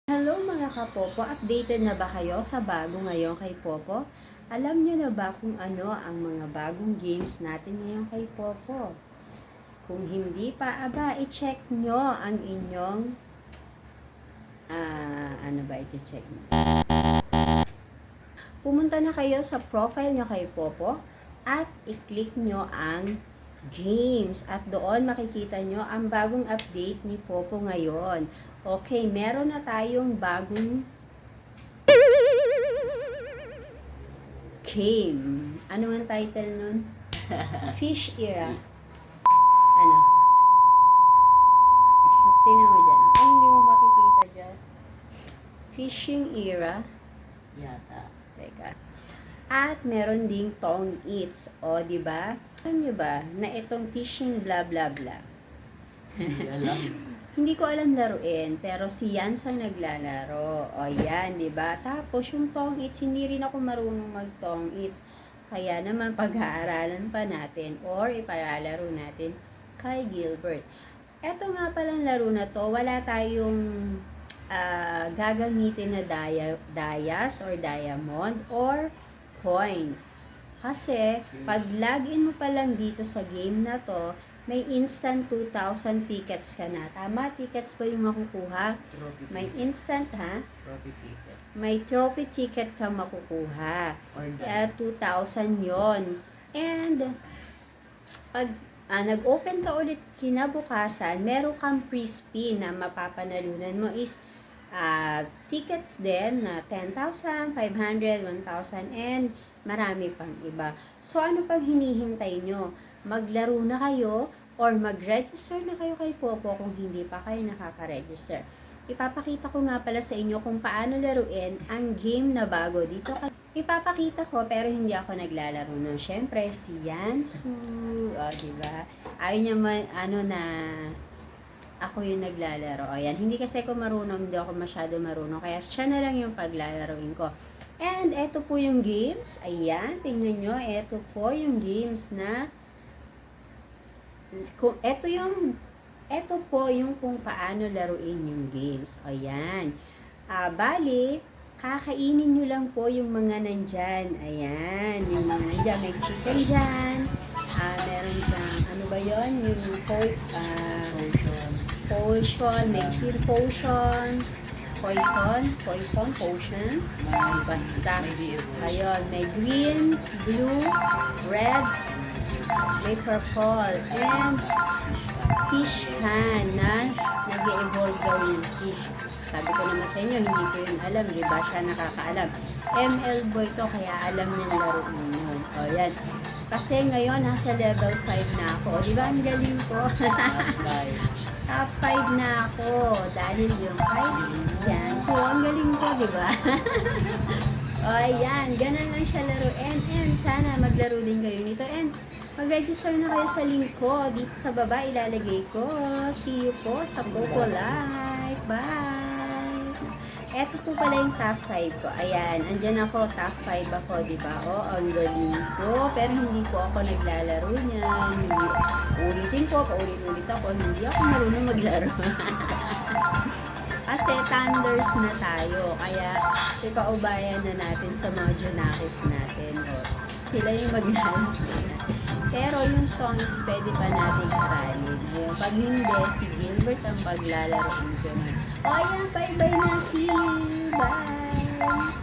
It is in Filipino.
Hello mga kapopo, updated na ba kayo sa bago ngayon kay Popo? Alam nyo na ba kung ano ang mga bagong games natin ngayon kay Popo? Kung hindi pa, i-check nyo ang inyong, ano ba i-check nyo? Pumunta na kayo sa profile nyo kay Popo at i-click nyo ang games at doon makikita nyo ang bagong update ni Popo ngayon. Okay, meron na tayong bagong game. Ano ang title nun? Fish Era. Ano? Tingnan mo dyan. Ay, hindi mo makikita dyan. Fishing Era. Yata. Teka. At meron ding Tong Eats. O, diba? Alam nyo ba na itong fishing blah blah blah? Hindi alam. Hindi ko alam laruin, pero si Yans ang naglalaro. O yan, di ba? Tapos yung Tong Eats, hindi rin ako marunong mag-Tong Eats. Kaya naman pag-aaralan pa natin or ipalalaro natin kay Gilbert. Eto nga palang laro na to, wala tayong gagamitin na dayas or diamond or coins. Kasi, pag login mo pa lang dito sa game na to, may instant 2,000 tickets ka na. Tama? Tickets ba yung makukuha? Trophy May ticket. instant, ha? Trophy ticket. May trophy ticket ka makukuha. Or Kaya 2,000 yon. And, pag nag-open ka ulit kinabukasan, meron kang free spin na mapapanalunan mo is tickets din na 10,000, 500, 1,000, and marami pang iba. So, ano pang hinihintay nyo? Maglaro na kayo or mag-register na kayo kay Popo kung hindi pa kayo nakaka-register. Ipapakita ko nga pala sa inyo kung paano laruin ang game na bago dito. Ipapakita ko pero hindi ako naglalaro na. Syempre, si Yansu, diba? Ayaw niya ako yung naglalaro. O yan, hindi kasi ako marunong, hindi ako masyado marunong. Kaya siya na lang yung paglalaroin ko. And eto po yung games. Ayan, tingnan nyo. Eto po yung games na eto po yung kung paano laruin yung games. O yan. Bali, kakainin nyo lang po yung mga nandyan. Ayan, yung mga nandyan. May chicken dyan. Meron kang, ano ba yon? Yung potion. May clear potion. Potion. Basta. Ayun, may green, blue, red, may purple, and fish can na nag-evolve daw yung fish. Sabi ko naman sa inyo, hindi ko yun alam, di ba? Siya nakakaalam. ML boy to, kaya alam niyang laro yun. O, yan. Kasi ngayon, nasa level 5 na ako. Di ba, ang galing ko? Top 5 na ako. Dahil yung 5, yan. So, ang galing ko, di ba? O, yan. Ganun lang siya laruin. And sana maglaro din kayo nito. And mag-register na kayo sa link ko. Dito sa baba, ilalagay ko. See you po sa Popo Live. Bye! Eto po pala yung top 5 ko. Ayan, andyan ako, top 5 ako, di ba? O, ang galing ko. Pero hindi po ako naglalaro niyan. Ulitin ko, paulit-ulit ako. Hindi ako marunong maglaro. Kasi thunders na tayo. Kaya, ipaubayan na natin sa mga Junakis natin. O, sila yung maglaro. Pero yung songs, pwede pa natin aralin. Ayun, pag hindi, si Gilbert ang paglalaroin ko na. O, ayan, bye-bye na. See you. Bye!